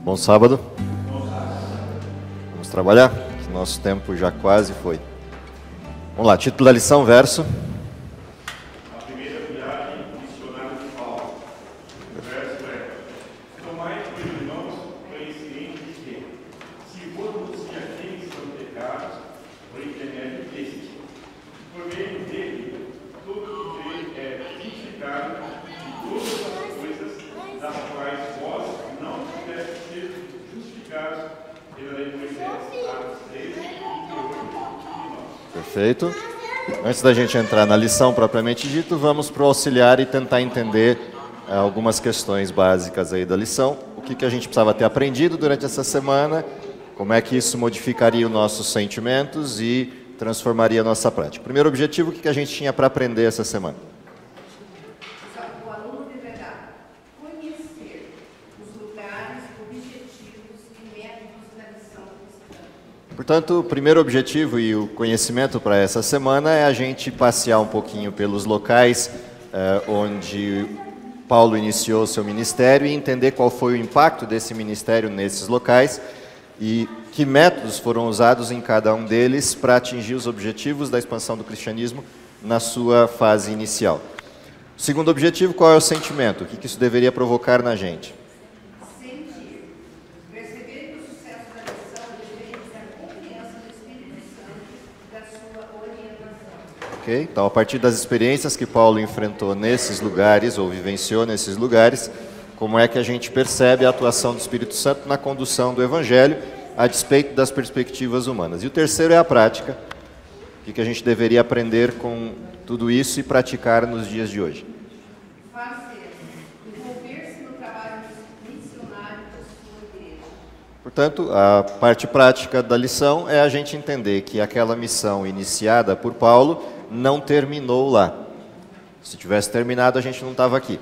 Bom sábado. Vamos trabalhar, que nosso tempo já quase foi. Vamos lá, título da lição, verso. A primeira viagem missionária de Paulo. O verso é: tomai, pois, irmãos, conhecimento de que, se vos e aqueles são pecados, por intermédio deste, por meio dele, todo o crê é justificado de todas as coisas das quais vós não pudeste ser justificados pela lei de Moisés. Atos 3, 28 e 29. Perfeito. Antes da gente entrar na lição propriamente dito, vamos para o auxiliar e tentar entender algumas questões básicas aí da lição. O que a gente precisava ter aprendido durante essa semana, como é que isso modificaria os nossos sentimentos e transformaria a nossa prática. Primeiro objetivo, o que a gente tinha para aprender essa semana? O aluno deverá conhecer os lugares, objetivos e métodos da lição cristã. Portanto, o primeiro objetivo e o conhecimento para essa semana é a gente passear um pouquinho pelos locais onde Paulo iniciou seu ministério e entender qual foi o impacto desse ministério nesses locais e que métodos foram usados em cada um deles para atingir os objetivos da expansão do cristianismo na sua fase inicial. O segundo objetivo, qual é o sentimento? O que isso deveria provocar na gente? Sentir. Perceber que o sucesso da lição deveria ser a confiança do Espírito Santo e da sua orientação. Ok? Então, a partir das experiências que Paulo enfrentou nesses lugares, ou vivenciou nesses lugares, como é que a gente percebe a atuação do Espírito Santo na condução do Evangelho, a despeito das perspectivas humanas. E o terceiro é a prática, o que a gente deveria aprender com tudo isso e praticar nos dias de hoje. Fazer. Envolver-se no trabalho missionário da sua igreja. Portanto, a parte prática da lição é a gente entender que aquela missão iniciada por Paulo não terminou lá. Se tivesse terminado, a gente não estava aqui.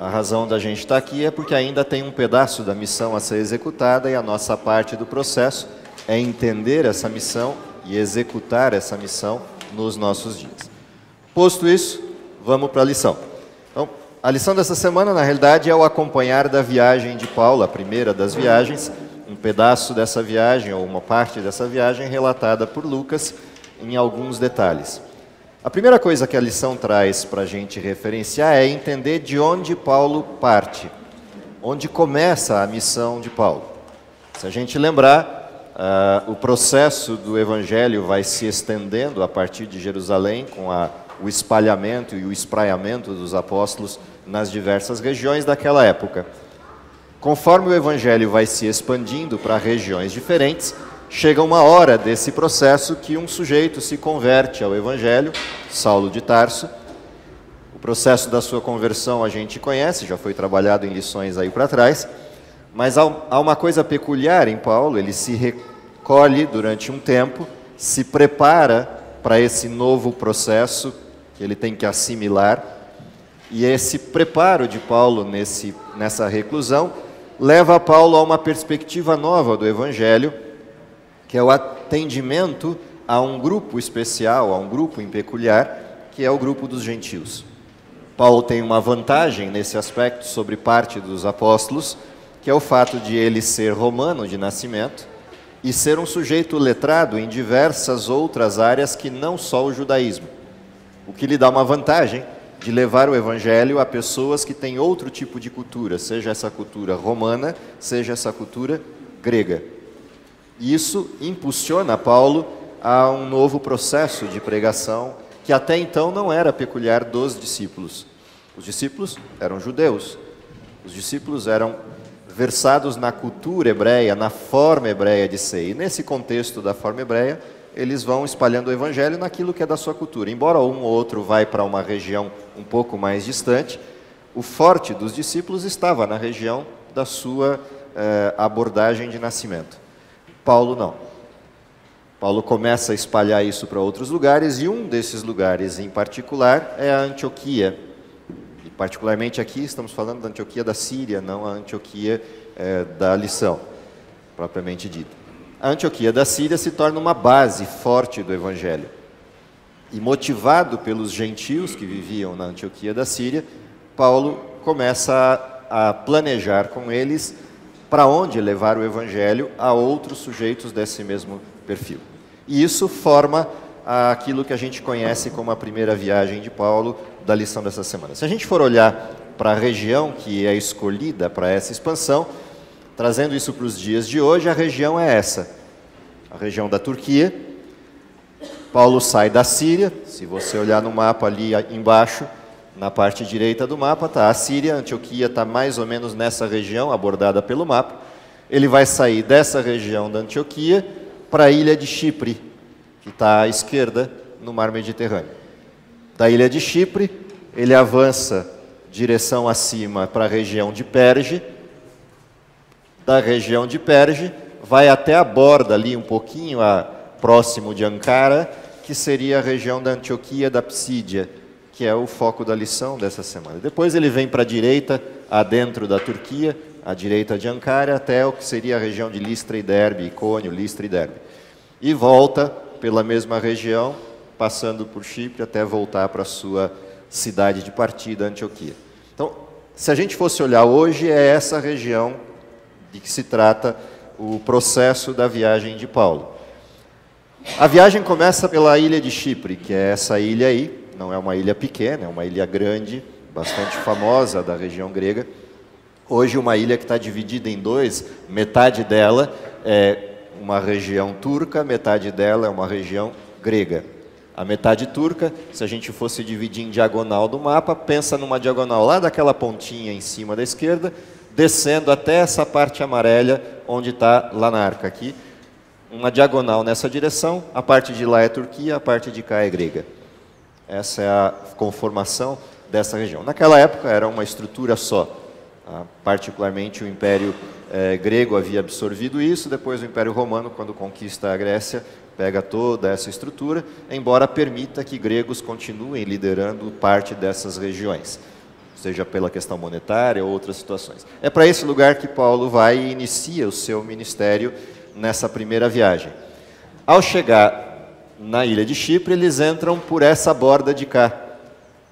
A razão da gente estar aqui é porque ainda tem um pedaço da missão a ser executada e a nossa parte do processo é entender essa missão e executar essa missão nos nossos dias. Posto isso, vamos para a lição. Então, a lição dessa semana, na realidade, é o acompanhar da viagem de Paulo, a primeira das viagens, um pedaço dessa viagem ou uma parte dessa viagem relatada por Lucas em alguns detalhes. A primeira coisa que a lição traz para a gente referenciar é entender de onde Paulo parte, onde começa a missão de Paulo. Se a gente lembrar, o processo do Evangelho vai se estendendo a partir de Jerusalém, com o espalhamento e o espraiamento dos apóstolos nas diversas regiões daquela época. Conforme o Evangelho vai se expandindo para regiões diferentes, chega uma hora desse processo que um sujeito se converte ao Evangelho, Saulo de Tarso. O processo da sua conversão a gente conhece, já foi trabalhado em lições aí para trás, mas há uma coisa peculiar em Paulo, ele se recolhe durante um tempo, se prepara para esse novo processo que ele tem que assimilar, e esse preparo de Paulo nessa reclusão leva Paulo a uma perspectiva nova do Evangelho, que é o atendimento a um grupo especial, a um grupo em peculiar, que é o grupo dos gentios. Paulo tem uma vantagem nesse aspecto sobre parte dos apóstolos, que é o fato de ele ser romano de nascimento e ser um sujeito letrado em diversas outras áreas que não só o judaísmo, o que lhe dá uma vantagem de levar o evangelho a pessoas que têm outro tipo de cultura, seja essa cultura romana, seja essa cultura grega. E isso impulsiona Paulo a um novo processo de pregação que até então não era peculiar dos discípulos. Os discípulos eram judeus, os discípulos eram versados na cultura hebreia, na forma hebreia de ser. E nesse contexto da forma hebreia, eles vão espalhando o evangelho naquilo que é da sua cultura. Embora um ou outro vai para uma região um pouco mais distante, o forte dos discípulos estava na região da sua abordagem de nascimento. Paulo não. Paulo começa a espalhar isso para outros lugares, e um desses lugares em particular é a Antioquia. E particularmente aqui estamos falando da Antioquia da Síria, não a Antioquia da lição, propriamente dita. A Antioquia da Síria se torna uma base forte do Evangelho. E motivado pelos gentios que viviam na Antioquia da Síria, Paulo começa a planejar com eles para onde levar o evangelho a outros sujeitos desse mesmo perfil. E isso forma aquilo que a gente conhece como a primeira viagem de Paulo da lição dessa semana. Se a gente for olhar para a região que é escolhida para essa expansão, trazendo isso para os dias de hoje, a região é essa, a região da Turquia. Paulo sai da Síria, se você olhar no mapa ali embaixo, na parte direita do mapa está a Síria, Antioquia está mais ou menos nessa região, abordada pelo mapa. Ele vai sair dessa região da Antioquia para a ilha de Chipre, que está à esquerda no mar Mediterrâneo. Da ilha de Chipre, ele avança direção acima para a região de Perge. Da região de Perge, vai até a borda ali um pouquinho próximo de Ankara, que seria a região da Antioquia da Psídia, que é o foco da lição dessa semana. Depois ele vem para a direita, adentro da Turquia, à direita de Ankara, até o que seria a região de Listra e Derbe, Icônio, Listra e Derbe. E volta pela mesma região, passando por Chipre, até voltar para a sua cidade de partida, Antioquia. Então, se a gente fosse olhar hoje, é essa região de que se trata o processo da viagem de Paulo. A viagem começa pela ilha de Chipre, que é essa ilha aí, não é uma ilha pequena, é uma ilha grande, bastante famosa da região grega. Hoje uma ilha que está dividida em dois, metade dela é uma região turca, metade dela é uma região grega. A metade turca, se a gente fosse dividir em diagonal do mapa, pensa numa diagonal lá daquela pontinha em cima da esquerda, descendo até essa parte amarela, onde está Lanarca aqui. Uma diagonal nessa direção, a parte de lá é Turquia, a parte de cá é grega. Essa é a conformação dessa região. Naquela época era uma estrutura só. Tá? Particularmente o Império grego havia absorvido isso, depois o Império Romano, quando conquista a Grécia, pega toda essa estrutura, embora permita que gregos continuem liderando parte dessas regiões, seja pela questão monetária ou outras situações. É para esse lugar que Paulo vai e inicia o seu ministério nessa primeira viagem. Ao chegar na ilha de Chipre, eles entram por essa borda de cá,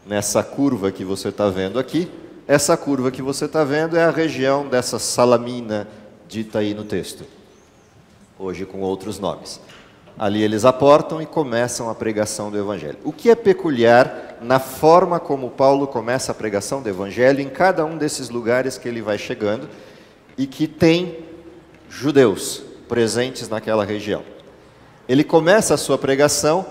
nessa curva que você está vendo aqui. Essa curva que você está vendo é a região dessa Salamina, dita aí no texto, hoje com outros nomes. Ali eles aportam e começam a pregação do Evangelho. O que é peculiar na forma como Paulo começa a pregação do Evangelho em cada um desses lugares que ele vai chegando e que tem judeus presentes naquela região. Ele começa a sua pregação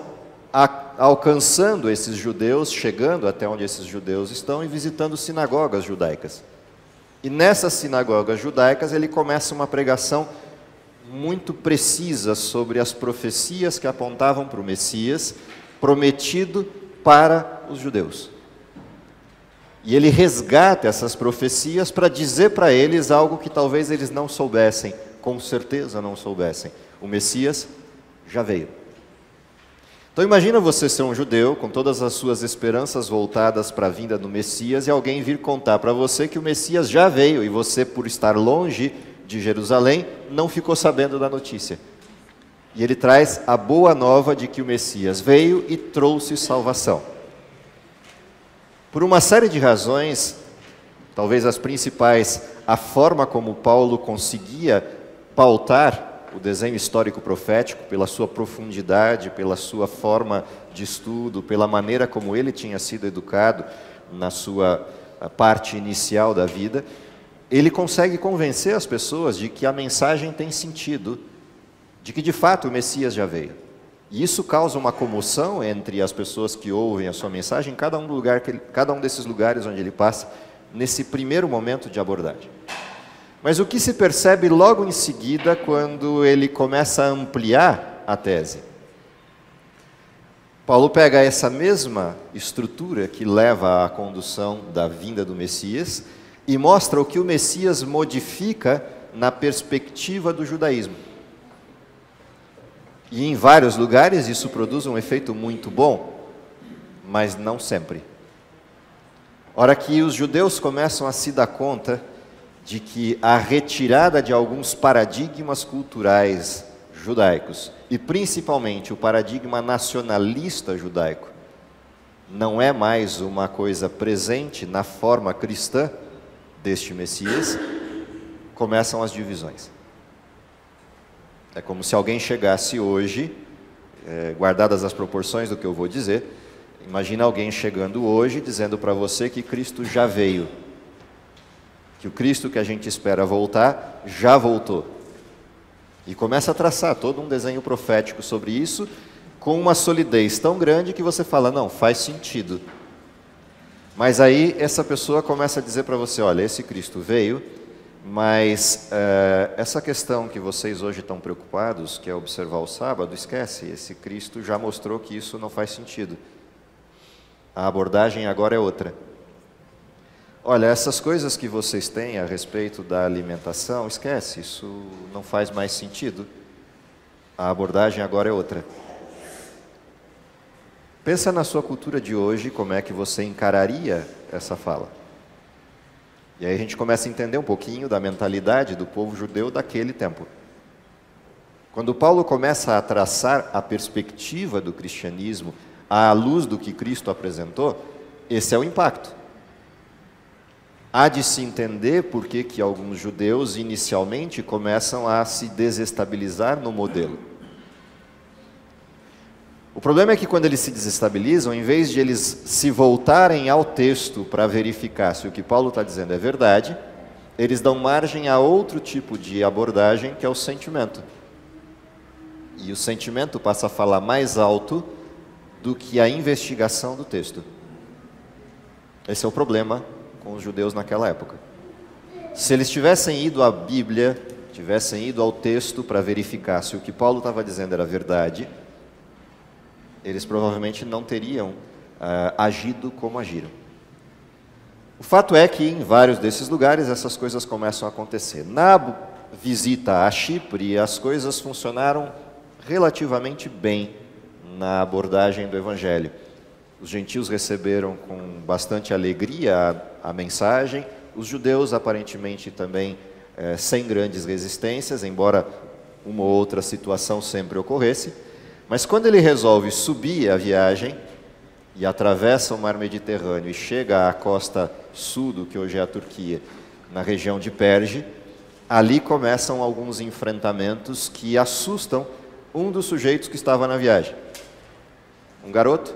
alcançando esses judeus, chegando até onde esses judeus estão e visitando sinagogas judaicas. E nessas sinagogas judaicas ele começa uma pregação muito precisa sobre as profecias que apontavam para o Messias, prometido para os judeus. E ele resgata essas profecias para dizer para eles algo que talvez eles não soubessem, com certeza não soubessem. O Messias já veio. Então imagina você ser um judeu, com todas as suas esperanças voltadas para a vinda do Messias, e alguém vir contar para você que o Messias já veio, e você, por estar longe de Jerusalém, não ficou sabendo da notícia. E ele traz a boa nova de que o Messias veio e trouxe salvação. Por uma série de razões, talvez as principais, a forma como Paulo conseguia pautar o desenho histórico profético, pela sua profundidade, pela sua forma de estudo, pela maneira como ele tinha sido educado na sua parte inicial da vida, ele consegue convencer as pessoas de que a mensagem tem sentido, de que de fato o Messias já veio. E isso causa uma comoção entre as pessoas que ouvem a sua mensagem em cada um desses lugares onde ele passa, nesse primeiro momento de abordagem. Mas o que se percebe logo em seguida, quando ele começa a ampliar a tese? Paulo pega essa mesma estrutura que leva à condução da vinda do Messias e mostra o que o Messias modifica na perspectiva do judaísmo. E em vários lugares isso produz um efeito muito bom, mas não sempre. Ora que os judeus começam a se dar conta de que a retirada de alguns paradigmas culturais judaicos, e principalmente o paradigma nacionalista judaico, não é mais uma coisa presente na forma cristã deste Messias, começam as divisões. É como se alguém chegasse hoje, guardadas as proporções do que eu vou dizer, imagina alguém chegando hoje dizendo para você que Cristo já veio, que o Cristo que a gente espera voltar, já voltou. E começa a traçar todo um desenho profético sobre isso, com uma solidez tão grande que você fala, não, faz sentido. Mas aí essa pessoa começa a dizer para você, olha, esse Cristo veio, mas essa questão que vocês hoje estão preocupados, que é observar o sábado, esquece, esse Cristo já mostrou que isso não faz sentido. A abordagem agora é outra. Olha, essas coisas que vocês têm a respeito da alimentação, esquece, isso não faz mais sentido. A abordagem agora é outra. Pensa na sua cultura de hoje, como é que você encararia essa fala. E aí a gente começa a entender um pouquinho da mentalidade do povo judeu daquele tempo. Quando Paulo começa a traçar a perspectiva do cristianismo à luz do que Cristo apresentou, esse é o impacto. Há de se entender por que alguns judeus inicialmente começam a se desestabilizar no modelo. O problema é que quando eles se desestabilizam, em vez de eles se voltarem ao texto para verificar se o que Paulo está dizendo é verdade, eles dão margem a outro tipo de abordagem, que é o sentimento. E o sentimento passa a falar mais alto do que a investigação do texto. Esse é o problema com os judeus naquela época. Se eles tivessem ido à Bíblia, tivessem ido ao texto para verificar se o que Paulo estava dizendo era verdade, eles provavelmente não teriam agido como agiram. O fato é que em vários desses lugares essas coisas começam a acontecer. Na visita a Chipre, as coisas funcionaram relativamente bem na abordagem do Evangelho. Os gentios receberam com bastante alegria a mensagem, os judeus aparentemente também sem grandes resistências, embora uma ou outra situação sempre ocorresse. Mas quando ele resolve subir a viagem e atravessa o mar Mediterrâneo e chega à costa sul do que hoje é a Turquia, na região de Perge, ali começam alguns enfrentamentos que assustam um dos sujeitos que estava na viagem. Um garoto,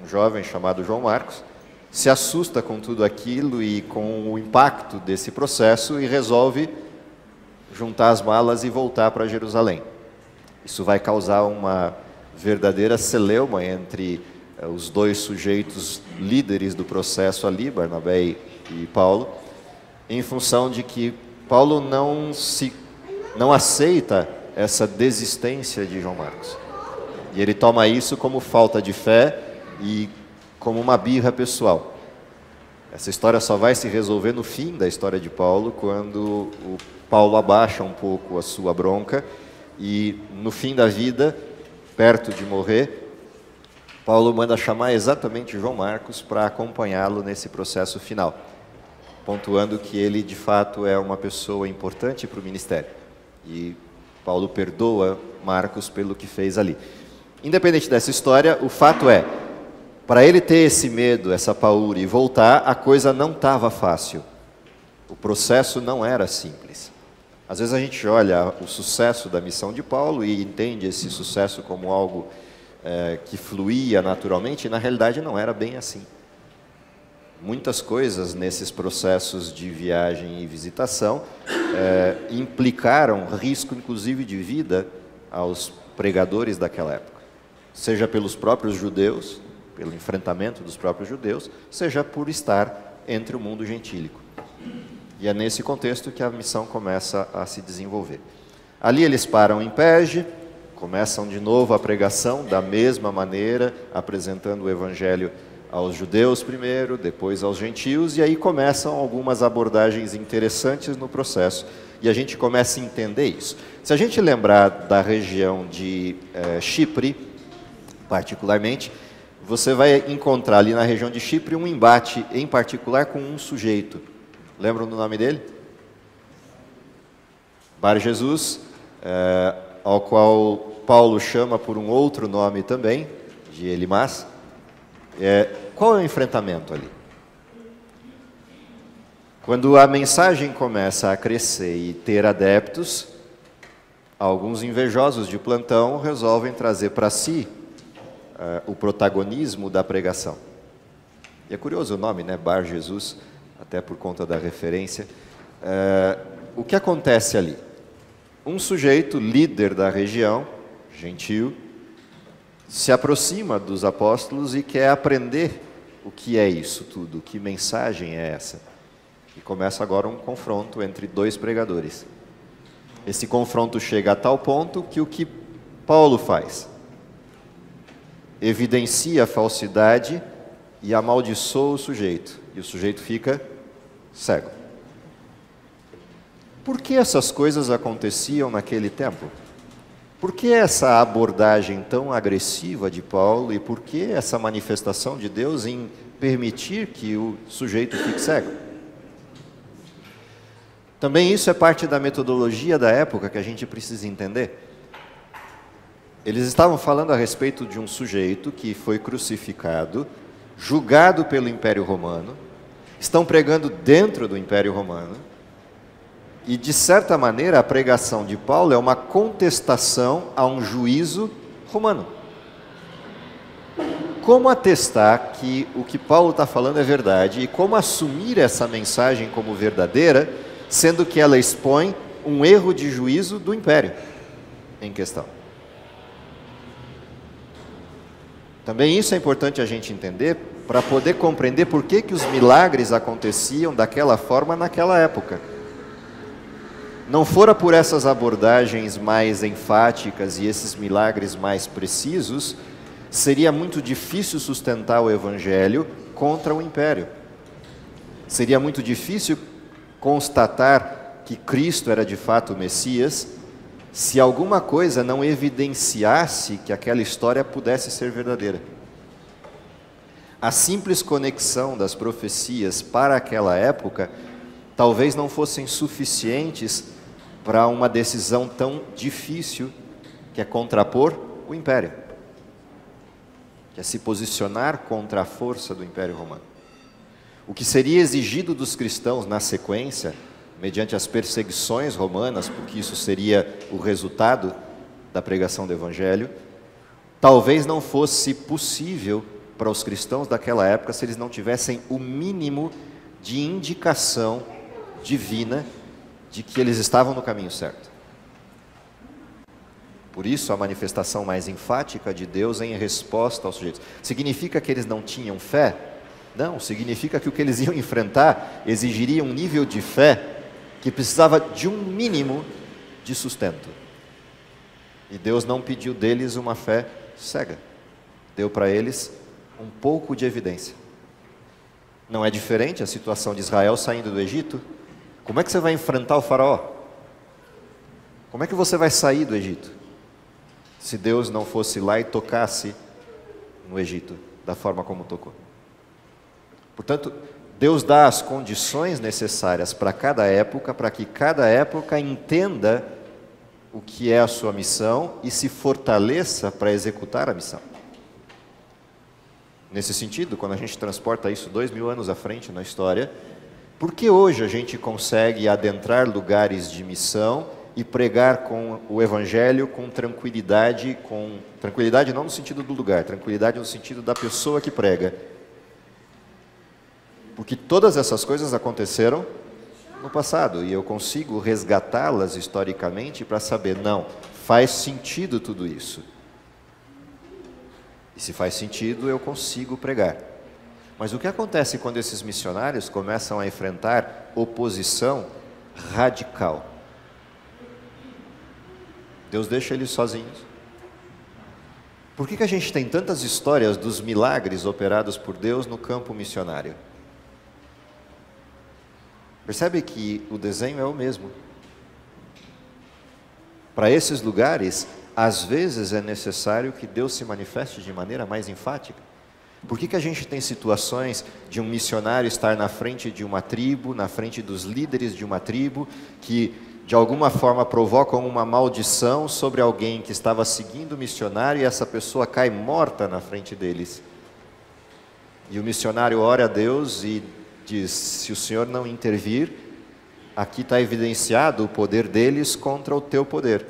um jovem chamado João Marcos, se assusta com tudo aquilo e com o impacto desse processo e resolve juntar as malas e voltar para Jerusalém. Isso vai causar uma verdadeira celeuma entre os dois sujeitos líderes do processo ali, Barnabé e Paulo, em função de que Paulo não aceita essa desistência de João Marcos. E ele toma isso como falta de fé e como uma birra pessoal. Essa história só vai se resolver no fim da história de Paulo, quando o Paulo abaixa um pouco a sua bronca e no fim da vida, perto de morrer, Paulo manda chamar exatamente João Marcos para acompanhá-lo nesse processo final, pontuando que ele de fato é uma pessoa importante para o ministério. E Paulo perdoa Marcos pelo que fez ali. Independente dessa história, o fato é, para ele ter esse medo, essa paura e voltar, a coisa não estava fácil. O processo não era simples. Às vezes a gente olha o sucesso da missão de Paulo e entende esse sucesso como algo que fluía naturalmente, e na realidade não era bem assim. Muitas coisas nesses processos de viagem e visitação implicaram risco, inclusive, de vida aos pregadores daquela época. Seja pelos próprios judeus, pelo enfrentamento dos próprios judeus, seja por estar entre o mundo gentílico. E é nesse contexto que a missão começa a se desenvolver. Ali eles param em Perge, começam de novo a pregação da mesma maneira, apresentando o evangelho aos judeus primeiro, depois aos gentios, e aí começam algumas abordagens interessantes no processo, e a gente começa a entender isso. Se a gente lembrar da região de Chipre, particularmente, você vai encontrar ali na região de Chipre um embate, em particular, com um sujeito. Lembram do nome dele? Bar Jesus, ao qual Paulo chama por um outro nome também, de Elimas. Qual é o enfrentamento ali? Quando a mensagem começa a crescer e ter adeptos, alguns invejosos de plantão resolvem trazer para si o protagonismo da pregação. E é curioso o nome, né? Bar Jesus, até por conta da referência. O que acontece ali? Um sujeito, líder da região, gentil, se aproxima dos apóstolos e quer aprender o que é isso tudo, que mensagem é essa. E começa agora um confronto entre dois pregadores. Esse confronto chega a tal ponto que o que Paulo faz? Evidencia a falsidade e amaldiçoa o sujeito. E o sujeito fica cego. Por que essas coisas aconteciam naquele tempo? Por que essa abordagem tão agressiva de Paulo e por que essa manifestação de Deus em permitir que o sujeito fique cego? Também isso é parte da metodologia da época que a gente precisa entender. Eles estavam falando a respeito de um sujeito que foi crucificado, julgado pelo Império Romano, estão pregando dentro do Império Romano, e de certa maneira a pregação de Paulo é uma contestação a um juízo romano. Como atestar que o que Paulo está falando é verdade e como assumir essa mensagem como verdadeira, sendo que ela expõe um erro de juízo do império em questão. Também isso é importante a gente entender para poder compreender por que os milagres aconteciam daquela forma naquela época. Não fora por essas abordagens mais enfáticas e esses milagres mais precisos, seria muito difícil sustentar o Evangelho contra o império. Seria muito difícil constatar que Cristo era de fato o Messias, se alguma coisa não evidenciasse que aquela história pudesse ser verdadeira. A simples conexão das profecias para aquela época talvez não fossem suficientes para uma decisão tão difícil, que é contrapor o império, que é se posicionar contra a força do Império Romano. O que seria exigido dos cristãos na sequência, mediante as perseguições romanas, porque isso seria o resultado da pregação do Evangelho, talvez não fosse possível para os cristãos daquela época se eles não tivessem o mínimo de indicação divina de que eles estavam no caminho certo. Por isso, a manifestação mais enfática de Deus em resposta aos sujeitos. Significa que eles não tinham fé? Não, significa que o que eles iam enfrentar exigiria um nível de fé que precisava de um mínimo de sustento. E Deus não pediu deles uma fé cega. Deu para eles um pouco de evidência. Não é diferente a situação de Israel saindo do Egito? Como é que você vai enfrentar o faraó? Como é que você vai sair do Egito? Se Deus não fosse lá e tocasse no Egito da forma como tocou. Portanto, Deus dá as condições necessárias para cada época, para que cada época entenda o que é a sua missão e se fortaleça para executar a missão. Nesse sentido, quando a gente transporta isso 2000 anos à frente na história, por que hoje a gente consegue adentrar lugares de missão e pregar com o Evangelho com tranquilidade não no sentido do lugar, tranquilidade no sentido da pessoa que prega? Porque todas essas coisas aconteceram no passado e eu consigo resgatá-las historicamente para saber, não, faz sentido tudo isso. E se faz sentido, eu consigo pregar. Mas o que acontece quando esses missionários começam a enfrentar oposição radical? Deus deixa eles sozinhos. Por que a gente tem tantas histórias dos milagres operados por Deus no campo missionário? Percebe que o desenho é o mesmo. Para esses lugares, às vezes é necessário que Deus se manifeste de maneira mais enfática. Por que a gente tem situações de um missionário estar na frente de uma tribo, na frente dos líderes de uma tribo, que de alguma forma provocam uma maldição sobre alguém que estava seguindo o missionário e essa pessoa cai morta na frente deles? E o missionário ora a Deus e diz, se o Senhor não intervir, aqui está evidenciado o poder deles contra o teu poder.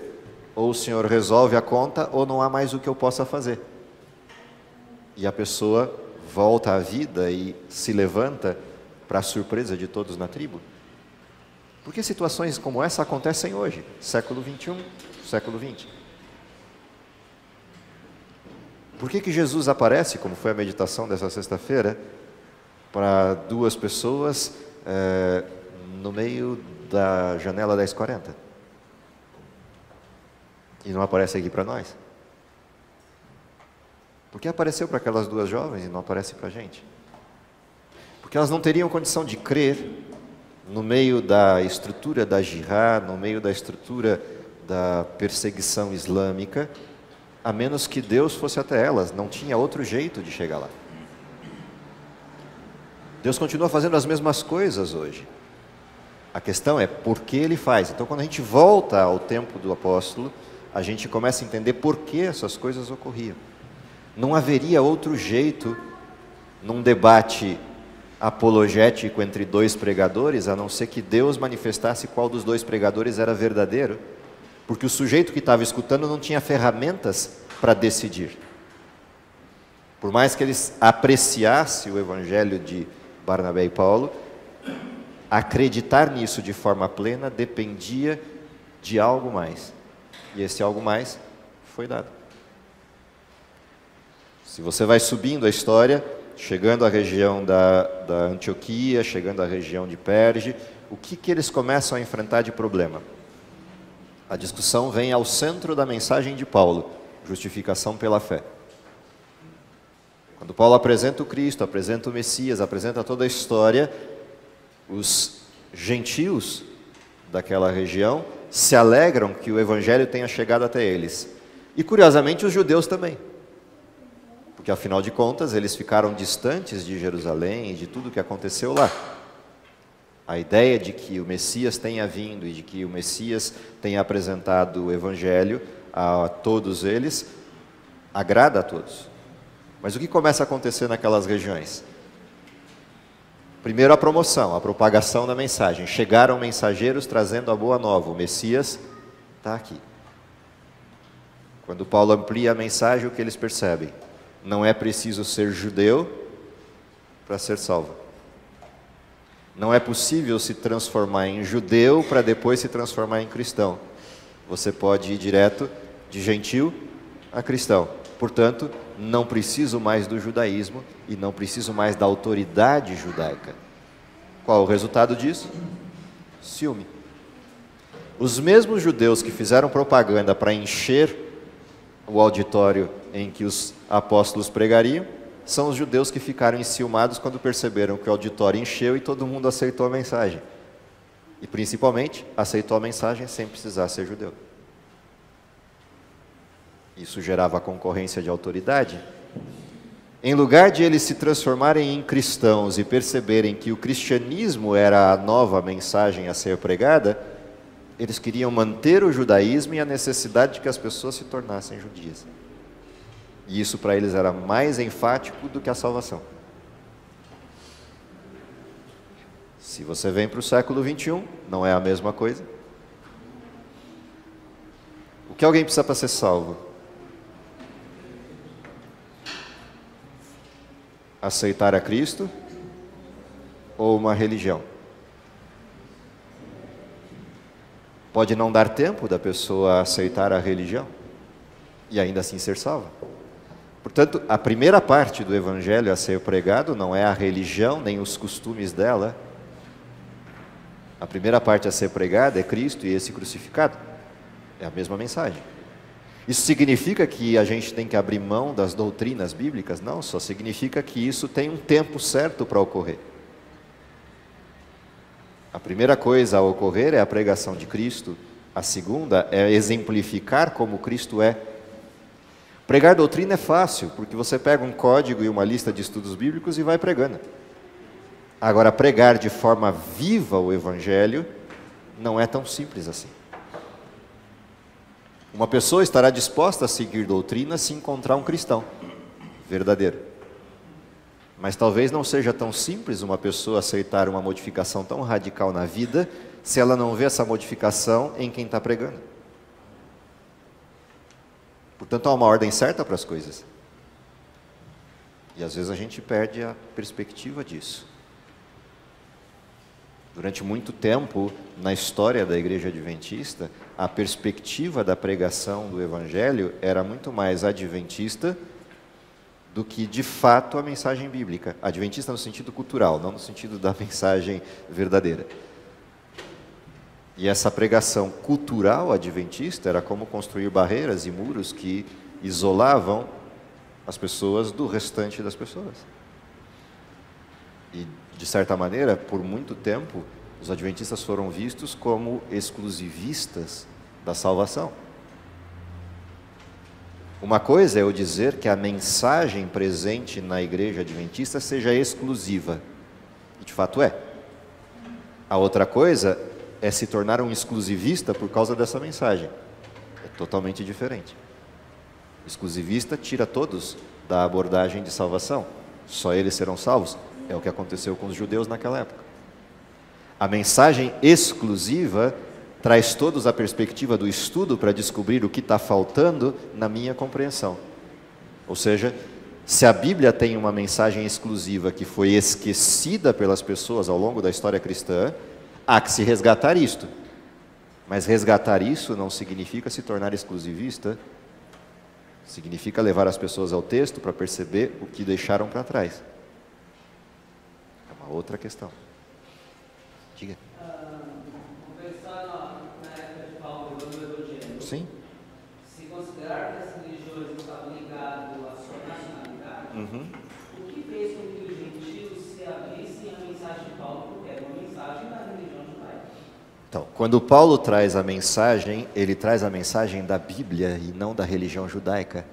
Ou o Senhor resolve a conta, ou não há mais o que eu possa fazer. E a pessoa volta à vida e se levanta para a surpresa de todos na tribo. Por que situações como essa acontecem hoje, século 21, século 20? Por que Jesus aparece, como foi a meditação dessa sexta-feira, para duas pessoas no meio da janela 10:40? E não aparece aqui para nós? Por que apareceu para aquelas duas jovens e não aparece para a gente? Porque elas não teriam condição de crer no meio da estrutura da jihad, no meio da estrutura da perseguição islâmica, a menos que Deus fosse até elas. Não tinha outro jeito de chegar lá. Deus continua fazendo as mesmas coisas hoje. A questão é por que Ele faz. Então, quando a gente volta ao tempo do apóstolo, a gente começa a entender por que essas coisas ocorriam. Não haveria outro jeito, num debate apologético entre dois pregadores, a não ser que Deus manifestasse qual dos dois pregadores era verdadeiro, porque o sujeito que estava escutando não tinha ferramentas para decidir. Por mais que ele apreciasse o evangelho de Barnabé e Paulo, acreditar nisso de forma plena dependia de algo mais. E esse algo mais foi dado. Se você vai subindo a história, chegando à região da Antioquia, chegando à região de Perge, o que eles começam a enfrentar de problema? A discussão vem ao centro da mensagem de Paulo, justificação pela fé. Quando Paulo apresenta o Cristo, apresenta o Messias, apresenta toda a história, os gentios daquela região se alegram que o evangelho tenha chegado até eles. E curiosamente os judeus também. Porque afinal de contas eles ficaram distantes de Jerusalém e de tudo que aconteceu lá. A ideia de que o Messias tenha vindo e de que o Messias tenha apresentado o evangelho a todos eles, agrada a todos. Mas o que começa a acontecer naquelas regiões? Primeiro a promoção, a propagação da mensagem. Chegaram mensageiros trazendo a boa nova, o Messias está aqui. Quando Paulo amplia a mensagem, o que eles percebem? Não é preciso ser judeu para ser salvo. Não é possível se transformar em judeu para depois se transformar em cristão. Você pode ir direto de gentil a cristão. Portanto, não preciso mais do judaísmo e não preciso mais da autoridade judaica. Qual o resultado disso? Ciúme. Os mesmos judeus que fizeram propaganda para encher o auditório em que os apóstolos pregariam, são os judeus que ficaram enciumados quando perceberam que o auditório encheu e todo mundo aceitou a mensagem. E principalmente, aceitou a mensagem sem precisar ser judeu. Isso gerava concorrência de autoridade. Em lugar de eles se transformarem em cristãos e perceberem que o cristianismo era a nova mensagem a ser pregada, eles queriam manter o judaísmo e a necessidade de que as pessoas se tornassem judias. E isso para eles era mais enfático do que a salvação. Se você vem para o século 21, não é a mesma coisa. O que alguém precisa para ser salvo? Aceitar a Cristo ou uma religião? Pode não dar tempo da pessoa aceitar a religião e ainda assim ser salva. Portanto, a primeira parte do evangelho a ser pregado não é a religião nem os costumes dela. A primeira parte a ser pregada é Cristo e esse crucificado. É a mesma mensagem. Isso significa que a gente tem que abrir mão das doutrinas bíblicas? Não, só significa que isso tem um tempo certo para ocorrer. A primeira coisa a ocorrer é a pregação de Cristo. A segunda é exemplificar como Cristo é. Pregar doutrina é fácil, porque você pega um código e uma lista de estudos bíblicos e vai pregando. Agora, pregar de forma viva o evangelho não é tão simples assim. Uma pessoa estará disposta a seguir doutrina se encontrar um cristão verdadeiro. Mas talvez não seja tão simples uma pessoa aceitar uma modificação tão radical na vida se ela não vê essa modificação em quem está pregando. Portanto, há uma ordem certa para as coisas. E às vezes a gente perde a perspectiva disso. Durante muito tempo, na história da Igreja Adventista, a perspectiva da pregação do Evangelho era muito mais adventista do que, de fato, a mensagem bíblica. Adventista no sentido cultural, não no sentido da mensagem verdadeira. E essa pregação cultural adventista era como construir barreiras e muros que isolavam as pessoas do restante das pessoas. E, de certa maneira, por muito tempo, os adventistas foram vistos como exclusivistas da salvação. Uma coisa é eu dizer que a mensagem presente na igreja adventista seja exclusiva, e de fato é. A outra coisa é se tornar um exclusivista por causa dessa mensagem. É totalmente diferente. Exclusivista tira todos da abordagem de salvação. Só eles serão salvos. É o que aconteceu com os judeus naquela época. A mensagem exclusiva traz todos a perspectiva do estudo para descobrir o que está faltando na minha compreensão. Ou seja, se a Bíblia tem uma mensagem exclusiva que foi esquecida pelas pessoas ao longo da história cristã, há que se resgatar isto. Mas resgatar isso não significa se tornar exclusivista, significa levar as pessoas ao texto para perceber o que deixaram para trás. É uma outra questão. Diga. Conversando na época de Paulo, do Evangelho. Sim. Se considerar que as religiões estavam ligadas à sua nacionalidade, o que fez com que os gentios se abrissem à mensagem de Paulo, porque era uma mensagem da religião judaica? Então, quando Paulo traz a mensagem, ele traz a mensagem da Bíblia e não da religião judaica.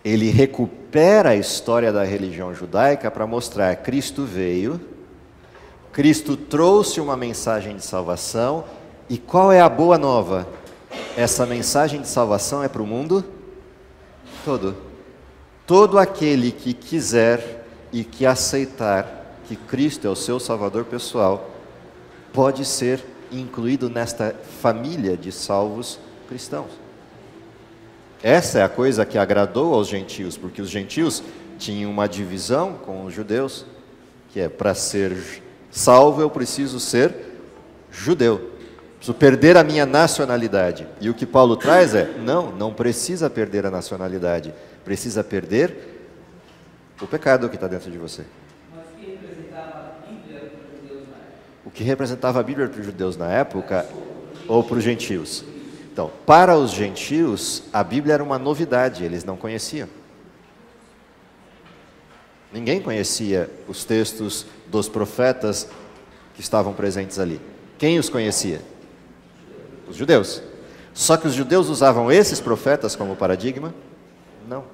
Ele recupera a história da religião judaica para mostrar que Cristo veio, Cristo trouxe uma mensagem de salvação, e qual é a boa nova? Essa mensagem de salvação é para o mundo todo. Todo aquele que quiser e que aceitar que Cristo é o seu Salvador pessoal, pode ser incluído nesta família de salvos cristãos. Essa é a coisa que agradou aos gentios, porque os gentios tinham uma divisão com os judeus, que é para ser salvo eu preciso ser judeu, preciso perder a minha nacionalidade. E o que Paulo traz é, não precisa perder a nacionalidade, precisa perder o pecado que está dentro de você. Mas o que representava a Bíblia para os judeus na época? O que representava a Bíblia para os judeus na época, ou para os gentios? Então, para os gentios, a Bíblia era uma novidade, eles não conheciam. Ninguém conhecia os textos dos profetas que estavam presentes ali. Quem os conhecia? Os judeus. Só que os judeus usavam esses profetas como paradigma? Não.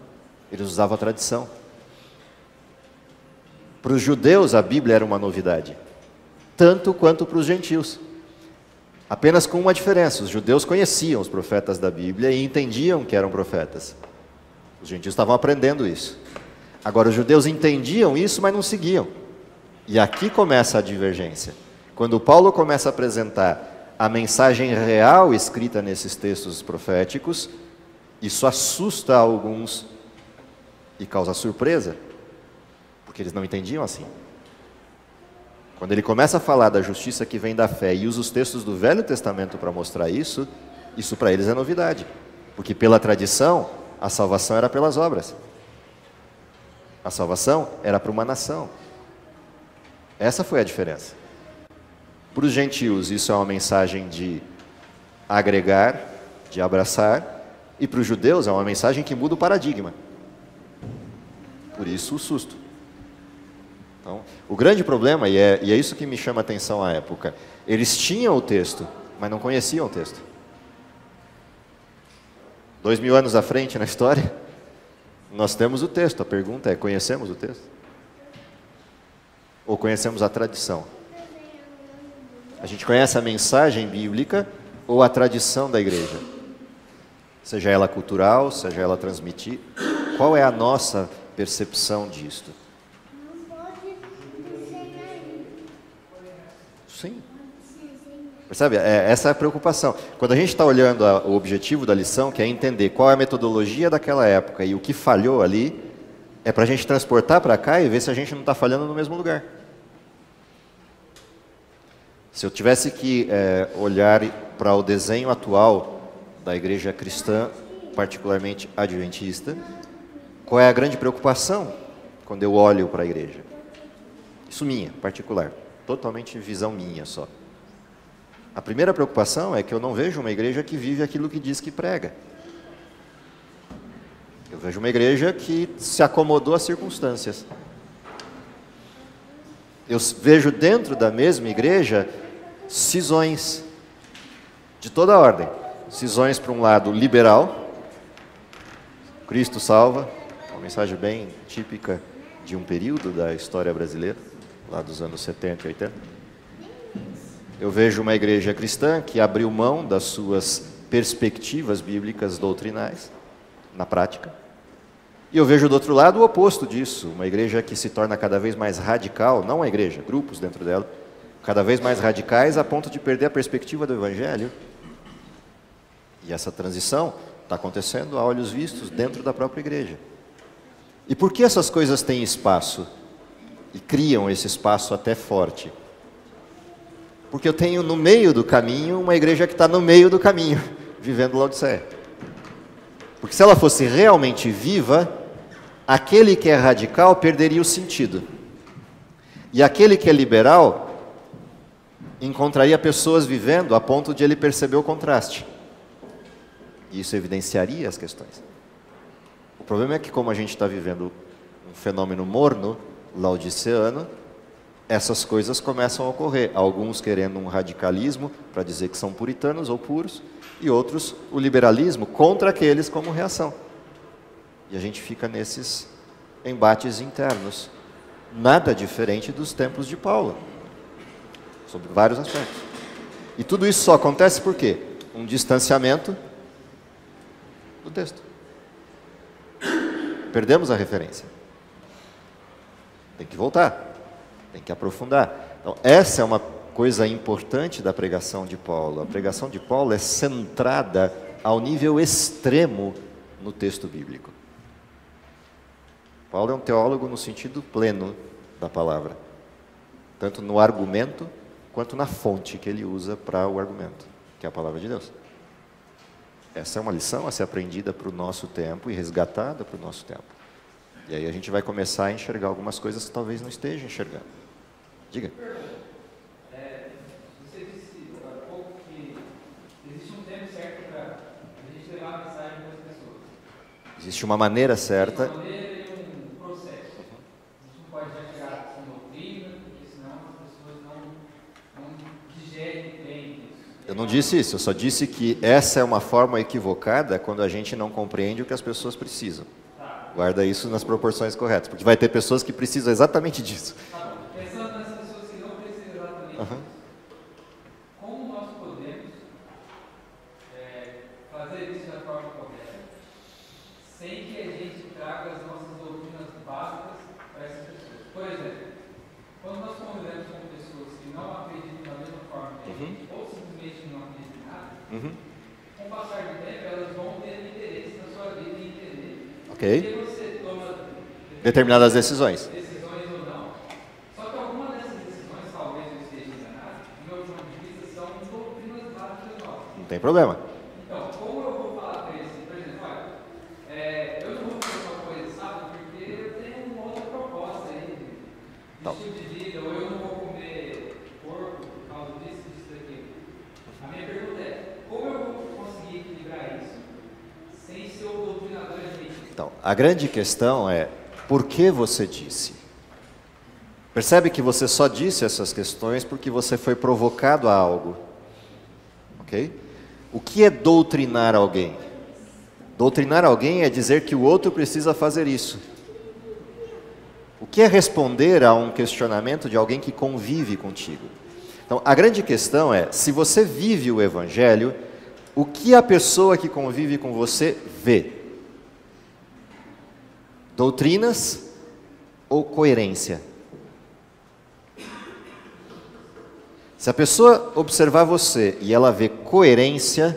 Eles usavam a tradição. Para os judeus, a Bíblia era uma novidade, tanto quanto para os gentios. Apenas com uma diferença: os judeus conheciam os profetas da Bíblia e entendiam que eram profetas. Os gentios estavam aprendendo isso. Agora, os judeus entendiam isso, mas não seguiam. E aqui começa a divergência. Quando Paulo começa a apresentar a mensagem real escrita nesses textos proféticos, isso assusta alguns e causa surpresa, porque eles não entendiam assim. Quando ele começa a falar da justiça que vem da fé e usa os textos do Velho Testamento para mostrar isso para eles é novidade. Porque pela tradição, a salvação era pelas obras. A salvação era para uma nação. Essa foi a diferença. Para os gentios, isso é uma mensagem de agregar, de abraçar, e para os judeus é uma mensagem que muda o paradigma. Por isso o susto. Então, o grande problema, e é isso que me chama a atenção à época, eles tinham o texto, mas não conheciam o texto. 2000 anos à frente na história, nós temos o texto. A pergunta é, conhecemos o texto? Ou conhecemos a tradição? A gente conhece a mensagem bíblica ou a tradição da igreja? Seja ela cultural, seja ela transmitir. Qual é a nossa percepção disto? Sim. Percebe? Essa é a preocupação. Quando a gente está olhando o objetivo da lição, que é entender qual é a metodologia daquela época e o que falhou ali, é para a gente transportar para cá e ver se a gente não está falhando no mesmo lugar. Se eu tivesse que olhar para o desenho atual da igreja cristã, particularmente adventista, qual é a grande preocupação quando eu olho para a igreja? Isso minha, particular. Totalmente visão minha só. A primeira preocupação é que eu não vejo uma igreja que vive aquilo que diz que prega. Eu vejo uma igreja que se acomodou às circunstâncias. Eu vejo dentro da mesma igreja cisões de toda a ordem. Cisões para um lado liberal, Cristo salva, uma mensagem bem típica de um período da história brasileira, lá dos anos 70 e 80. Eu vejo uma igreja cristã que abriu mão das suas perspectivas bíblicas doutrinais, na prática. E eu vejo do outro lado o oposto disso, uma igreja que se torna cada vez mais radical, não a igreja, grupos dentro dela, cada vez mais radicais a ponto de perder a perspectiva do Evangelho. E essa transição está acontecendo a olhos vistos dentro da própria igreja. E por que essas coisas têm espaço? E criam esse espaço até forte? Porque eu tenho no meio do caminho uma igreja que está no meio do caminho, vivendo Laodiceia. Porque se ela fosse realmente viva, aquele que é radical perderia o sentido. E aquele que é liberal encontraria pessoas vivendo a ponto de ele perceber o contraste. E isso evidenciaria as questões. O problema é que, como a gente está vivendo um fenômeno morno, laodiceano, essas coisas começam a ocorrer. Alguns querendo um radicalismo para dizer que são puritanos ou puros, e outros o liberalismo contra aqueles como reação. E a gente fica nesses embates internos. Nada diferente dos tempos de Paulo, sobre vários aspectos. E tudo isso só acontece por quê? Um distanciamento do texto. Perdemos a referência. Tem que voltar. Tem que aprofundar. Então, essa é uma coisa importante da pregação de Paulo. A pregação de Paulo é centrada ao nível extremo no texto bíblico. Paulo é um teólogo no sentido pleno da palavra, tanto no argumento quanto na fonte que ele usa para o argumento, que é a palavra de Deus. Essa é uma lição a ser aprendida para o nosso tempo e resgatada para o nosso tempo. E aí a gente vai começar a enxergar algumas coisas que talvez não esteja enxergando. Diga. Você disse há pouco que existe um tempo certo para a gente levar a mensagem para as pessoas. Existe uma maneira certa. Uma maneira e um processo. A gente não pode já chegar com doutrina, porque senão as pessoas não digerem bem isso. Eu não disse isso, eu só disse que essa é uma forma equivocada quando a gente não compreende o que as pessoas precisam. Guarda isso nas proporções corretas, porque vai ter pessoas que precisam exatamente disso. Pensando nas pessoas que não precisam exatamente disso, como nós podemos fazer isso da forma correta, sem que a gente traga as nossas doutrinas básicas para essas pessoas? Por exemplo, quando nós convivemos com pessoas que não acreditam da mesma forma que a gente, ou simplesmente não acreditam em nada, com o passar do tempo, elas vão ter interesse na sua vida e entender. Ok. Porque você toma Determinadas decisões. decisões ou não. Só que algumas dessas decisões, talvez eu esteja enganado, no meu ponto de vista, são doutrinas básicas nossas. Não tem problema. Então, como eu vou falar para eles, por exemplo, olha, eu não vou fazer uma coisa, sabe, porque eu tenho uma outra proposta aí de estilo de vida, ou eu não vou comer porco por causa disso, disso, daquilo. A minha pergunta é, como eu vou conseguir equilibrar isso sem ser o doutrinador adventista? Então, a grande questão é, por que você disse? Percebe que você só disse essas questões porque você foi provocado a algo. Ok? O que é doutrinar alguém? Doutrinar alguém é dizer que o outro precisa fazer isso. O que é responder a um questionamento de alguém que convive contigo? Então, a grande questão é, se você vive o Evangelho, o que a pessoa que convive com você vê? Doutrinas ou coerência? Se a pessoa observar você e ela vê coerência,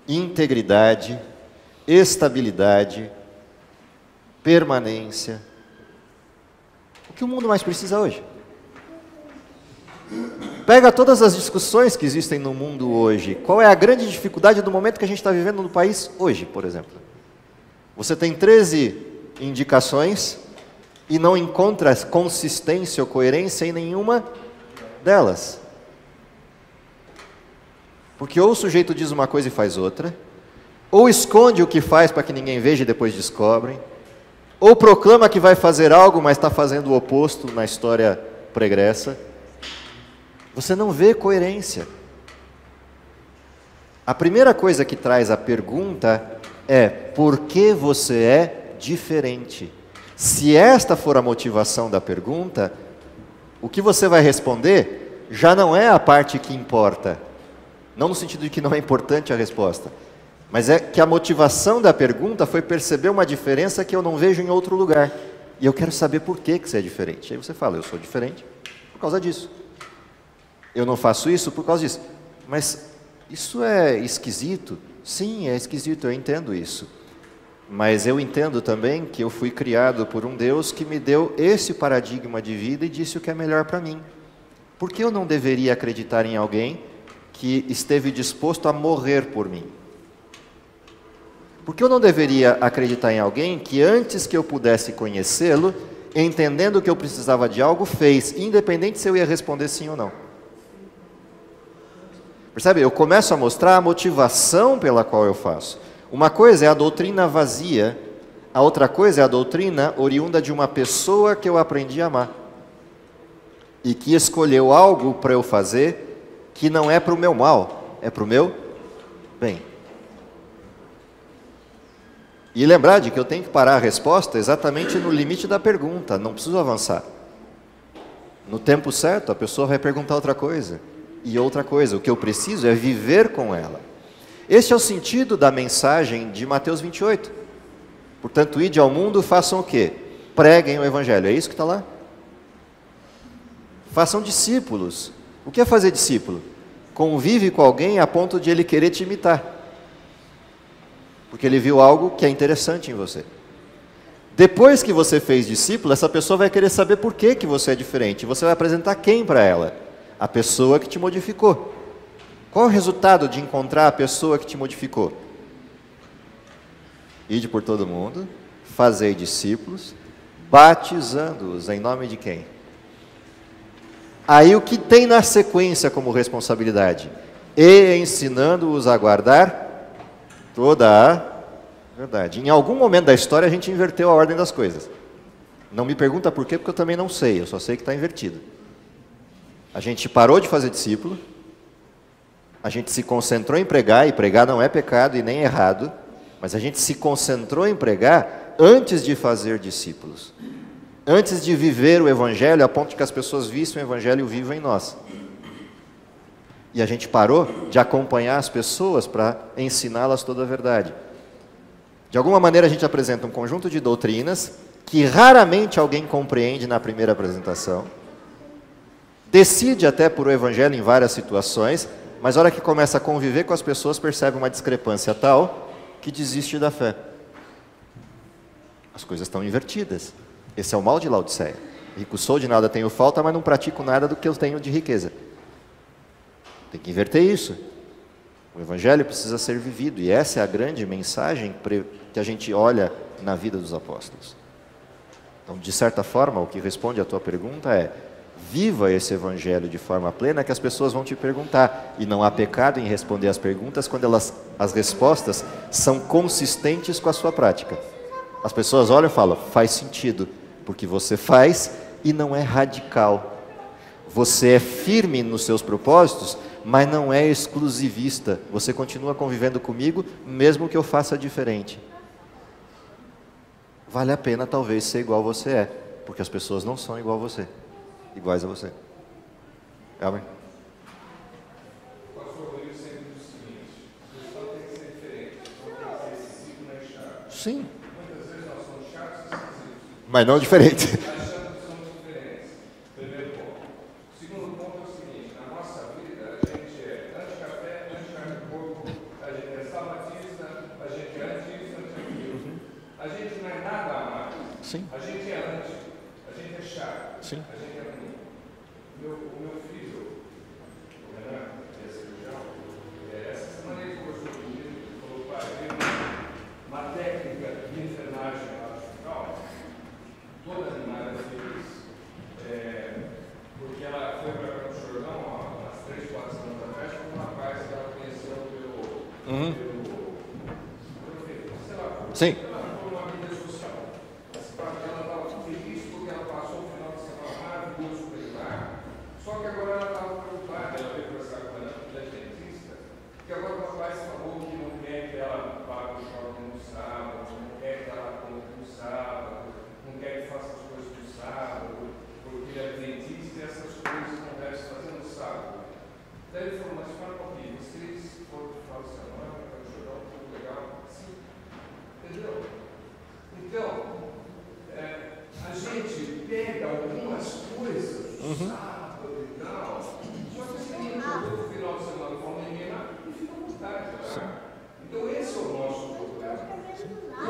integridade, estabilidade, permanência, o que o mundo mais precisa hoje? Pega todas as discussões que existem no mundo hoje. Qual é a grande dificuldade do momento que a gente está vivendo no país hoje, por exemplo? Você tem 13 indicações e não encontra consistência ou coerência em nenhuma delas. Porque ou o sujeito diz uma coisa e faz outra, ou esconde o que faz para que ninguém veja e depois descobrem, ou proclama que vai fazer algo, mas está fazendo o oposto na história pregressa. Você não vê coerência. A primeira coisa que traz a pergunta é: por que você é diferente? Se esta for a motivação da pergunta, o que você vai responder já não é a parte que importa. Não no sentido de que não é importante a resposta, mas é que a motivação da pergunta foi perceber uma diferença que eu não vejo em outro lugar. E eu quero saber por que você é diferente. Aí você fala: eu sou diferente por causa disso. Eu não faço isso por causa disso. Mas isso é esquisito? Sim, é esquisito, eu entendo isso. Mas eu entendo também que eu fui criado por um Deus que me deu esse paradigma de vida e disse o que é melhor para mim. Por que eu não deveria acreditar em alguém que esteve disposto a morrer por mim? Por que eu não deveria acreditar em alguém que antes que eu pudesse conhecê-lo, entendendo que eu precisava de algo, fez, independente se eu ia responder sim ou não? Percebe? Eu começo a mostrar a motivação pela qual eu faço. Uma coisa é a doutrina vazia, a outra coisa é a doutrina oriunda de uma pessoa que eu aprendi a amar. E que escolheu algo para eu fazer que não é para o meu mal, é para o meu bem. E lembrar de que eu tenho que parar a resposta exatamente no limite da pergunta, não preciso avançar. No tempo certo, a pessoa vai perguntar outra coisa, e outra coisa. O que eu preciso é viver com ela. Este é o sentido da mensagem de Mateus 28. Portanto, ide ao mundo, façam o quê? Preguem o Evangelho. É isso que está lá? Façam discípulos. O que é fazer discípulo? Convive com alguém a ponto de ele querer te imitar. Porque ele viu algo que é interessante em você. Depois que você fez discípulo, essa pessoa vai querer saber por que você é diferente. Você vai apresentar quem para ela? A pessoa que te modificou. Qual é o resultado de encontrar a pessoa que te modificou? Ide por todo mundo, fazei discípulos, batizando-os em nome de quem? Aí o que tem na sequência como responsabilidade? E ensinando-os a guardar toda a verdade. Em algum momento da história a gente inverteu a ordem das coisas. Não me pergunta por quê, porque eu também não sei, eu só sei que está invertido. A gente parou de fazer discípulo, a gente se concentrou em pregar, e pregar não é pecado e nem errado, mas a gente se concentrou em pregar antes de fazer discípulos, antes de viver o Evangelho, a ponto de que as pessoas vissem o Evangelho vivo em nós. E a gente parou de acompanhar as pessoas para ensiná-las toda a verdade. De alguma maneira a gente apresenta um conjunto de doutrinas que raramente alguém compreende na primeira apresentação, decide até por o Evangelho em várias situações, mas na hora que começa a conviver com as pessoas, percebe uma discrepância tal que desiste da fé. As coisas estão invertidas. Esse é o mal de Laodiceia. Rico sou, de nada tenho falta, mas não pratico nada do que eu tenho de riqueza. Tem que inverter isso. O Evangelho precisa ser vivido, e essa é a grande mensagem que a gente olha na vida dos apóstolos. Então, de certa forma, o que responde à tua pergunta é: viva esse Evangelho de forma plena, que as pessoas vão te perguntar. E não há pecado em responder as perguntas quando as respostas são consistentes com a sua prática. As pessoas olham e falam: faz sentido, porque você faz e não é radical. Você é firme nos seus propósitos, mas não é exclusivista. Você continua convivendo comigo, mesmo que eu faça diferente. Vale a pena talvez ser igual você é, porque as pessoas não são igual a você. Iguais a você. Elmer? O favorito sempre diz o seguinte: o resultado tem que ser diferente, não tem que ser excessivo nem chato. Sim. Muitas vezes nós somos chatos e esquisitos. Mas não diferente. Achando que somos diferentes. Primeiro ponto. O segundo ponto é o seguinte: na nossa Sim. A gente é anti, a gente é chato, Sim. a gente é ruim. O meu filho, o Renan, é cirurgião, essa semana ele conversou comigo e falou, pai, tem uma técnica de enfermagem lá no hospital, toda animada feliz, porque ela foi para Campos do Jordão há umas 3, 4 semanas atrás com um rapaz que ela conheceu pelo sei lá, Sim. por uma vida social. Ela estava feliz porque ela passou o final de semana maravilhoso com ele lá, só que agora ela estava preocupada, ela veio conversar com ela da dentista, que agora o rapaz falou que não quer que ela pague o shopping no sábado, não quer que ela compre no sábado, não quer que faça as coisas no sábado, porque é dentista e essas coisas não deve se fazer no sábado. Daí ele falou, mas para um pouquinho, vocês foram no final de semana, para jogar um pouco legal? Sim. Entendeu? Então, a gente pega algumas coisas do sábado e tal, só que assim, no final de semana com a menina e fica à vontade, tá? Então esse é o nosso problema.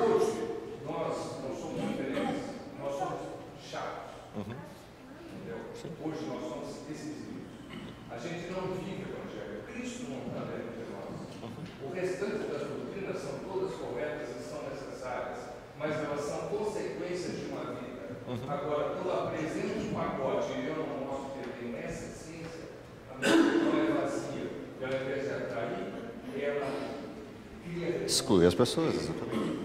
Hoje, nós não somos diferentes, nós somos chatos. Entendeu? Hoje nós somos decisivos. A gente não vive o Evangelho. Cristo não está dentro de nós. O restante das doutrinas são todas corretas e são necessárias, mas elas são consequências de uma vida. Agora, quando eu apresento um pacote e eu não mostro que ele tem essa essência, a minha religião é vazia. E ao invés de atrair, ela cria... Exclui as pessoas, exatamente.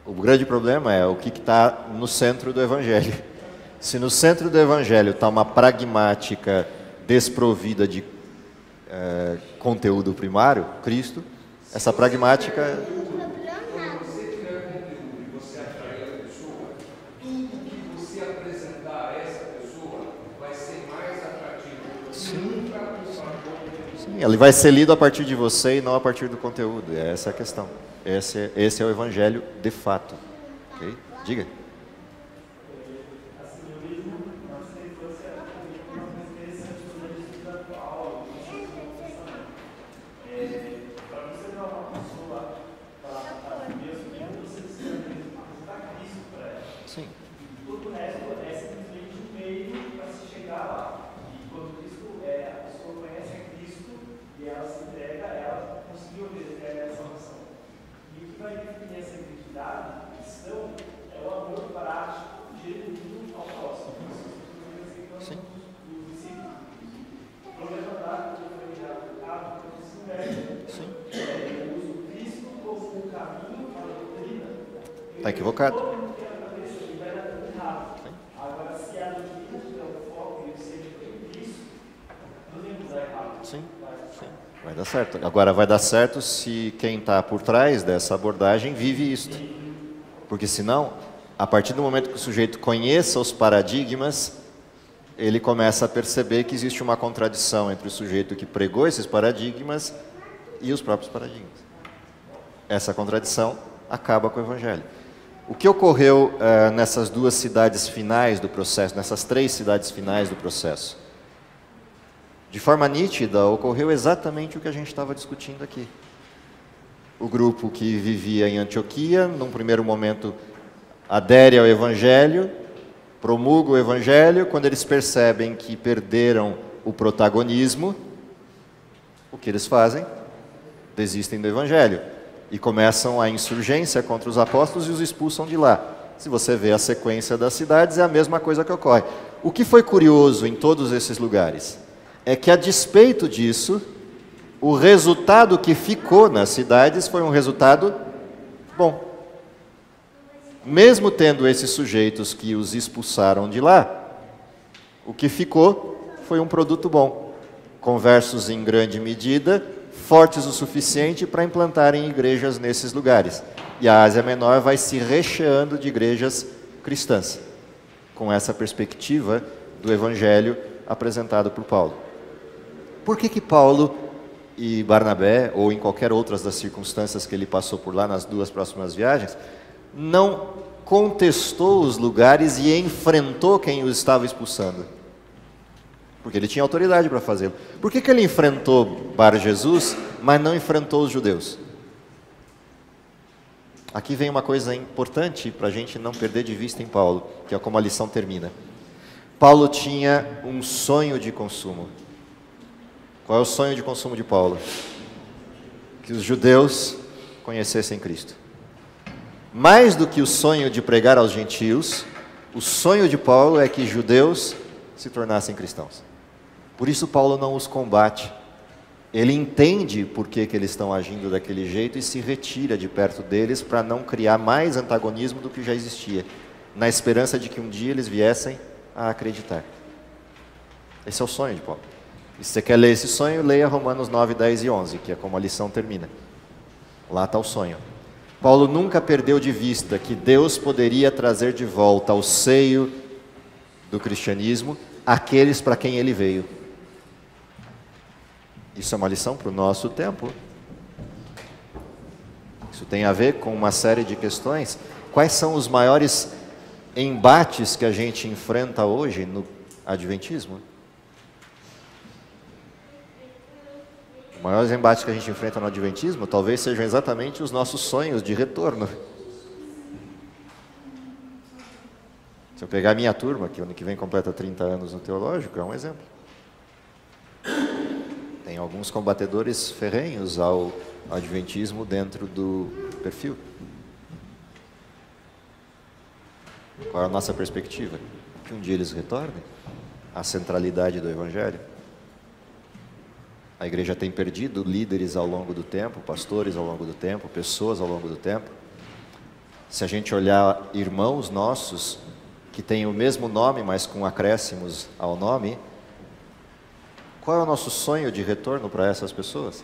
O grande problema é o que está no centro do Evangelho. Se no centro do Evangelho está uma pragmática desprovida de conteúdo primário, Cristo, essa pragmática... Quando você tiver conteúdo e você atrair a pessoa, tudo que você apresentar a essa pessoa vai ser mais atrativo. Nunca o Sim, ele vai ser lido a partir de você e não a partir do conteúdo. Essa é a questão. Esse é o Evangelho de fato. Okay? Diga. Sim. Todo o resto é simplesmente um meio para se chegar lá. E quando Cristo a pessoa conhece a Cristo e ela se entrega, ela conseguiu ter essa salvação. E o que vai definir essa identidade cristã é o amor prático, genuíno ao próximo. Sim. Os discípulos. O problema da que foi já tocado, porque se inverte. Sim. Eu uso Cristo como um caminho para a doutrina. Está equivocado. Agora, se a doutrina tiver o foco e o centro em Cristo, não tem dar errado. Sim. Vai dar certo. Agora, vai dar certo se quem está por trás dessa abordagem vive isto. Porque senão, a partir do momento que o sujeito conheça os paradigmas, ele começa a perceber que existe uma contradição entre o sujeito que pregou esses paradigmas e os próprios paradigmas. Essa contradição acaba com o Evangelho. O que ocorreu nessas duas cidades finais do processo, nessas 3 cidades finais do processo? De forma nítida, ocorreu exatamente o que a gente estava discutindo aqui. O grupo que vivia em Antioquia, num primeiro momento, adere ao Evangelho, promulga o Evangelho. Quando eles percebem que perderam o protagonismo, o que eles fazem? Desistem do Evangelho e começam a insurgência contra os apóstolos e os expulsam de lá. Se você vê a sequência das cidades, é a mesma coisa que ocorre. O que foi curioso em todos esses lugares é que, a despeito disso, o resultado que ficou nas cidades foi um resultado bom. Mesmo tendo esses sujeitos que os expulsaram de lá, o que ficou foi um produto bom. Conversos em grande medida, fortes o suficiente para implantarem igrejas nesses lugares. E a Ásia Menor vai se recheando de igrejas cristãs, com essa perspectiva do Evangelho apresentado por Paulo. Por que Paulo e Barnabé, ou em qualquer outras das circunstâncias que ele passou por lá nas 2 próximas viagens, não contestou os lugares e enfrentou quem os estava expulsando? Porque ele tinha autoridade para fazê-lo. Por que ele enfrentou Bar Jesus, mas não enfrentou os judeus? aqui vem uma coisa importante para a gente não perder de vista em Paulo, que é como a lição termina. Paulo tinha um sonho de consumo. Qual é o sonho de consumo de Paulo? Que os judeus conhecessem Cristo. Mais do que o sonho de pregar aos gentios, o sonho de Paulo é que judeus se tornassem cristãos. Por isso Paulo não os combate. Ele entende por que eles estão agindo daquele jeito e se retira de perto deles para não criar mais antagonismo do que já existia, na esperança de que um dia eles viessem a acreditar. Esse é o sonho de Paulo. E se você quer ler esse sonho, leia Romanos 9, 10 e 11, que é como a lição termina. Lá está o sonho. Paulo nunca perdeu de vista que Deus poderia trazer de volta ao seio do cristianismo aqueles para quem ele veio. Isso é uma lição para o nosso tempo. Isso tem a ver com uma série de questões. Quais são os maiores embates que a gente enfrenta hoje no adventismo? Os maiores embates que a gente enfrenta no adventismo talvez sejam exatamente os nossos sonhos de retorno. Se eu pegar a minha turma, que ano que vem completa 30 anos no teológico, é um exemplo. Tem alguns combatedores ferrenhos ao adventismo dentro do perfil. Qual é a nossa perspectiva? Que um dia eles retornem à centralidade do Evangelho. A igreja tem perdido líderes ao longo do tempo, pastores ao longo do tempo, pessoas ao longo do tempo. Se a gente olhar irmãos nossos que têm o mesmo nome, mas com acréscimos ao nome, qual é o nosso sonho de retorno para essas pessoas?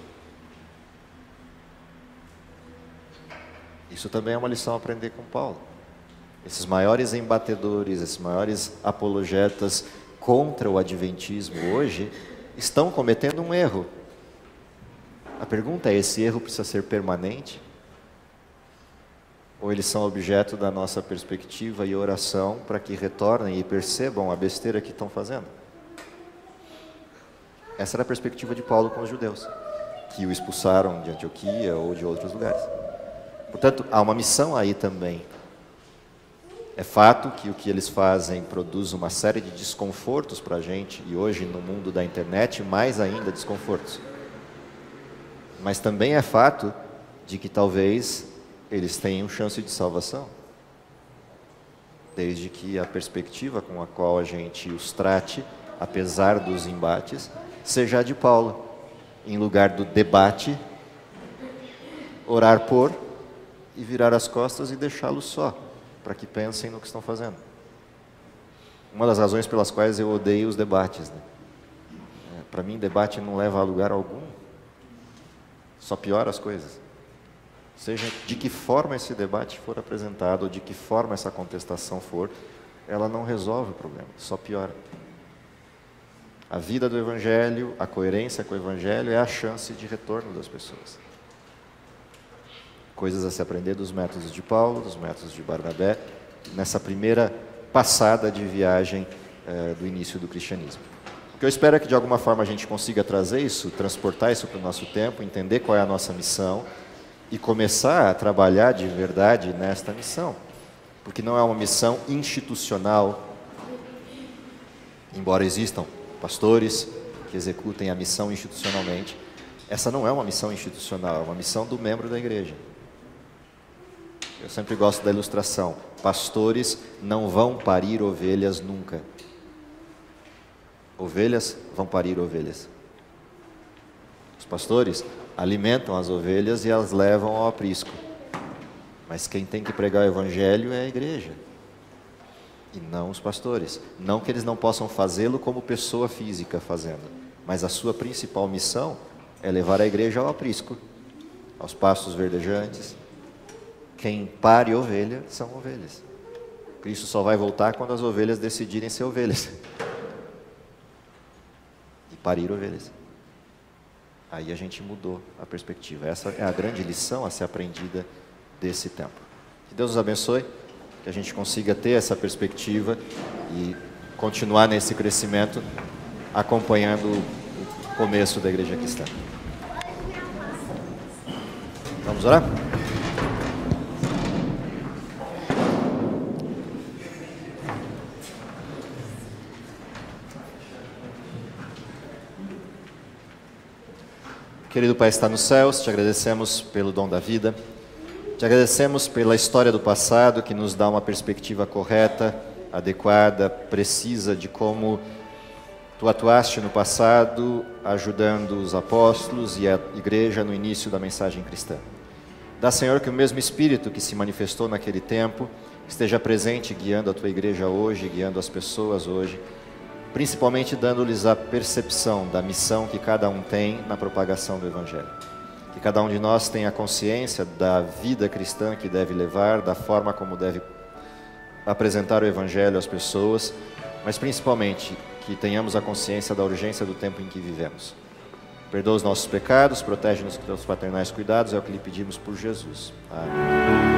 Isso também é uma lição a aprender com Paulo. Esses maiores embatedores, esses maiores apologetas contra o adventismo hoje estão cometendo um erro. A pergunta é: esse erro precisa ser permanente? Ou eles são objeto da nossa perspectiva e oração para que retornem e percebam a besteira que estão fazendo? Essa era a perspectiva de Paulo com os judeus, que o expulsaram de Antioquia ou de outros lugares. Portanto, há uma missão aí também. É fato que o que eles fazem produz uma série de desconfortos para a gente, e hoje no mundo da internet, mais ainda desconfortos. Mas também é fato de que talvez eles tenham chance de salvação, desde que a perspectiva com a qual a gente os trate, apesar dos embates, seja a de Paulo. Em lugar do debate, orar por e virar as costas e deixá-los só, para que pensem no que estão fazendo. Uma das razões pelas quais eu odeio os debates, né? Para mim, debate não leva a lugar algum, só piora as coisas. Seja de que forma esse debate for apresentado, ou de que forma essa contestação for, ela não resolve o problema, só piora. A vida do Evangelho, a coerência com o Evangelho é a chance de retorno das pessoas. Coisas a se aprender dos métodos de Paulo, dos métodos de Barnabé, nessa primeira passada de viagem do início do cristianismo. O que eu espero é que de alguma forma a gente consiga trazer isso, transportar isso para o nosso tempo, entender qual é a nossa missão e começar a trabalhar de verdade nesta missão. Porque não é uma missão institucional, embora existam pastores que executem a missão institucionalmente. Essa não é uma missão institucional, é uma missão do membro da igreja. Eu sempre gosto da ilustração: pastores não vão parir ovelhas nunca. Ovelhas vão parir ovelhas. Os pastores alimentam as ovelhas e as levam ao aprisco. Mas quem tem que pregar o evangelho é a igreja, e não os pastores. Não que eles não possam fazê-lo como pessoa física fazendo, mas a sua principal missão é levar a igreja ao aprisco, aos pastos verdejantes. Quem pare ovelha são ovelhas. Cristo só vai voltar quando as ovelhas decidirem ser ovelhas e parir ovelhas. Aí a gente mudou a perspectiva. Essa é a grande lição a ser aprendida desse tempo. Que Deus nos abençoe, que a gente consiga ter essa perspectiva e continuar nesse crescimento, acompanhando o começo da igreja cristã. Vamos orar? Querido Pai, está nos céus, te agradecemos pelo dom da vida, te agradecemos pela história do passado que nos dá uma perspectiva correta, adequada, precisa de como tu atuaste no passado, ajudando os apóstolos e a igreja no início da mensagem cristã. Dá, Senhor, que o mesmo Espírito que se manifestou naquele tempo esteja presente, guiando a tua igreja hoje, guiando as pessoas hoje, principalmente dando-lhes a percepção da missão que cada um tem na propagação do Evangelho. Que cada um de nós tenha consciência da vida cristã que deve levar, da forma como deve apresentar o Evangelho às pessoas, mas principalmente que tenhamos a consciência da urgência do tempo em que vivemos. Perdoa os nossos pecados, protege-nos com teus paternais cuidados, é o que lhe pedimos por Jesus. Amém.